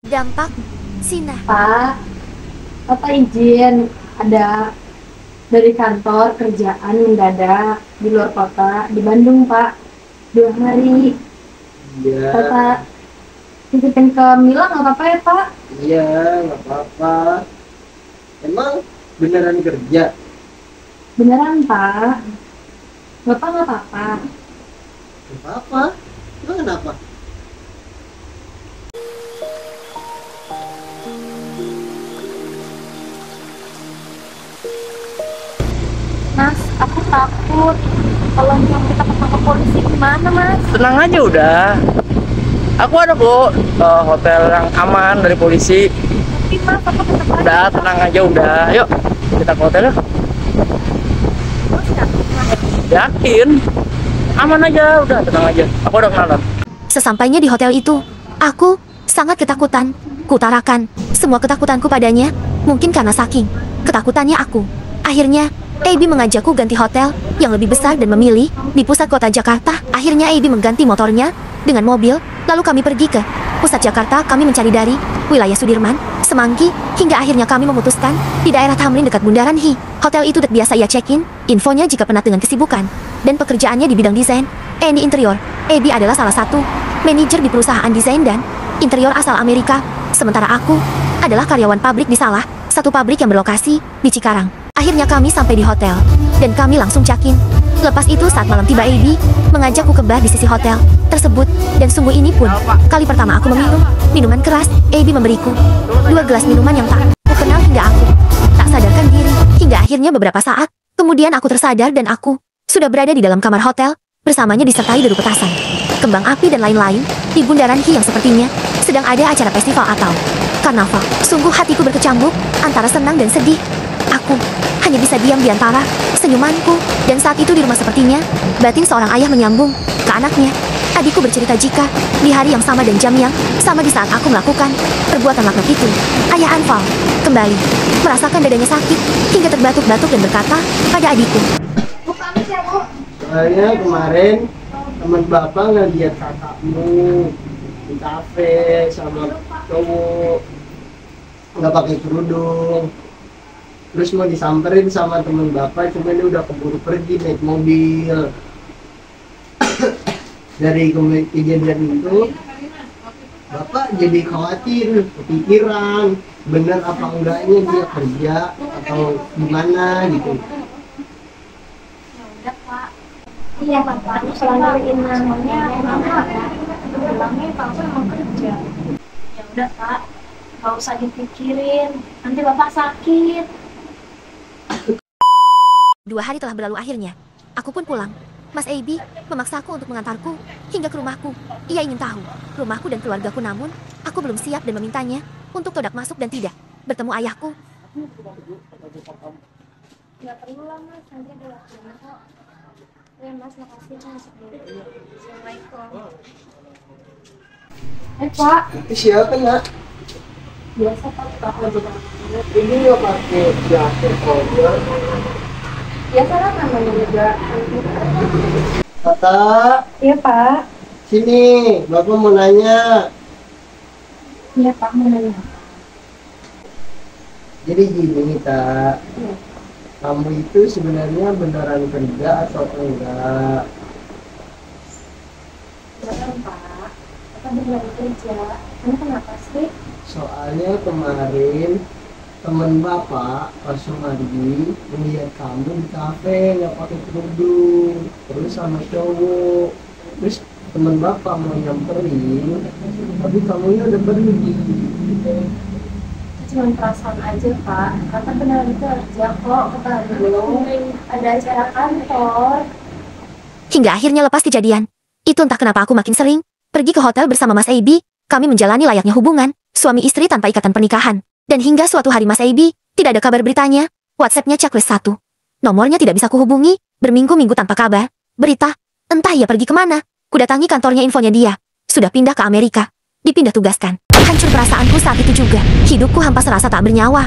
Dampak Sina. Pak, Bapak izin ada dari kantor kerjaan mendadak di luar kota di Bandung, Pak. 2 hari. Iya. Bapak titipin ke Mila nggak apa-apa ya, Pak? Iya, nggak apa-apa. Emang beneran kerja? Beneran, Pak. Bapak nggak apa-apa. Nggak apa-apa. Emang kenapa? Mas, aku takut. Kalau yang kita ketangkap polisi gimana, Mas? Tenang aja udah. Aku ada kok hotel yang aman dari polisi. Tapi Mas, aku tetap aja. Udah, tenang aja udah. Yuk, kita ke hotel yuk. Mas, yakin, Mas? Yakin? Aman aja, udah tenang aja. Aku udah kenalan. Sesampainya di hotel itu, aku sangat ketakutan. Kutarakan semua ketakutanku padanya, mungkin karena saking ketakutannya aku. Akhirnya, AB mengajakku ganti hotel yang lebih besar dan memilih di pusat kota Jakarta. Akhirnya AB mengganti motornya dengan mobil, lalu kami pergi ke pusat Jakarta. Kami mencari dari wilayah Sudirman, Semanggi, hingga akhirnya kami memutuskan di daerah Tamrin dekat Bundaran HI. Hotel itu biasa ia check-in, infonya jika penat dengan kesibukan, dan pekerjaannya di bidang desain, di interior. AB adalah salah satu manajer di perusahaan desain dan interior asal Amerika, sementara aku adalah karyawan pabrik di salah satu pabrik yang berlokasi di Cikarang. Akhirnya kami sampai di hotel, dan kami langsung check-in. Lepas itu saat malam tiba AB mengajakku ke bar di sisi hotel tersebut, dan sungguh ini pun kali pertama aku meminum minuman keras. AB memberiku 2 gelas minuman yang tak aku kenal hingga aku tak sadarkan diri. Hingga akhirnya beberapa saat kemudian aku tersadar dan aku sudah berada di dalam kamar hotel bersamanya disertai deru petasan, kembang api dan lain-lain di Bundaran HI yang sepertinya sedang ada acara festival atau karnaval. Sungguh hatiku berkecambuk antara senang dan sedih. Aku hanya bisa diam di antara senyumanku, dan saat itu di rumah sepertinya batin seorang ayah menyambung ke anaknya. Adikku bercerita jika di hari yang sama dan jam yang sama di saat aku melakukan perbuatan laknat itu, ayah Anfal kembali merasakan dadanya sakit hingga terbatuk-batuk dan berkata pada adikku, Bu, pamit ya, Bu. Soalnya kemarin teman bapak ngeliat kakakmu di kafe sama cowok nggak pakai kerudung. Terus mau disamperin sama temen bapak, cuma dia udah keburu pergi naik mobil. Dari kejadian itu, bapak jadi khawatir, kepikiran, bener apa enggaknya dia kerja atau gimana gitu. Udah, Pak. Iya, Bapak. Selaluin namanya Mama. Bilangnya kalau emang kerja. Ya udah, Pak. Gak usah dipikirin. Nanti Bapak sakit. 2 hari telah berlalu akhirnya. Aku pun pulang. Mas AB memaksaku untuk mengantarku hingga ke rumahku. Ia ingin tahu rumahku dan keluargaku, namun aku belum siap dan memintanya untuk todak masuk dan tidak bertemu ayahku. Gak perlu lah, Mas. Nanti ada waktunya kok. Ya, Mas. Makasih, Mas. Assalamualaikum. Pak. Itu siapa nak? Biasa, Pak. Ini nggak pakai jaket kobra. Biasa lah namanya juga. Tata, Iya, Pak. sini, bapak mau nanya. Iya, Pak. Mau nanya. Jadi gini, Tak. Kamu itu sebenarnya beneran kerja atau enggak? Beneran, Pak. Bapak beneran kerja. Ini kenapa sih? Soalnya kemarin temen bapak pas Sumardi melihat kamu di kafe nggak pakai kerudung, terus sama cowok. Terus temen bapak mau nyamperin, tapi kamunya udah pergi. Cuma perasaan aja, Pak. Kata beneran kerja kok ke Bandung. Ada acara kantor. Hingga akhirnya lepas kejadian itu, entah kenapa aku makin sering pergi ke hotel bersama Mas AB. Kami menjalani layaknya hubungan suami istri tanpa ikatan pernikahan. Dan hingga suatu hari Mas AB tidak ada kabar beritanya. WhatsApp-nya checklist 1. Nomornya tidak bisa kuhubungi, berminggu-minggu tanpa kabar. Berita, entah ia pergi kemana. Kudatangi kantornya, infonya dia sudah pindah ke Amerika, dipindah tugaskan. Hancur perasaanku saat itu juga. Hidupku hampa serasa tak bernyawa.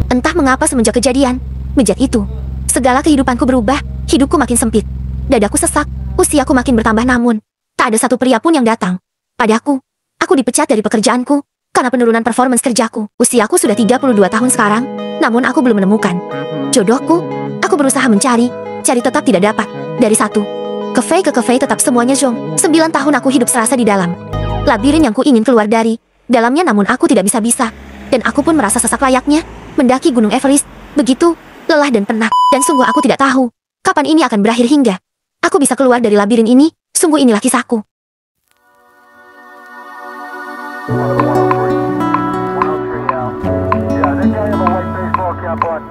Entah mengapa semenjak kejadian bejat itu, segala kehidupanku berubah. Hidupku makin sempit, dadaku sesak, usiaku makin bertambah, namun tak ada satu pria pun yang datang padaku. Aku dipecat dari pekerjaanku Karena penurunan performance kerjaku, usiaku sudah 32 tahun sekarang, namun aku belum menemukan jodohku. Aku berusaha cari tetap tidak dapat. Dari satu cafe ke cafe tetap semuanya zong. 9 tahun aku hidup serasa di dalam labirin yang ku ingin keluar dari dalamnya, namun aku tidak bisa. Dan aku pun merasa sesak layaknya mendaki Gunung Everest. Begitu lelah dan penat, dan sungguh aku tidak tahu kapan ini akan berakhir hingga aku bisa keluar dari labirin ini. Sungguh inilah kisahku. 103 Al. Yeah, I think I have a white baseball cap on.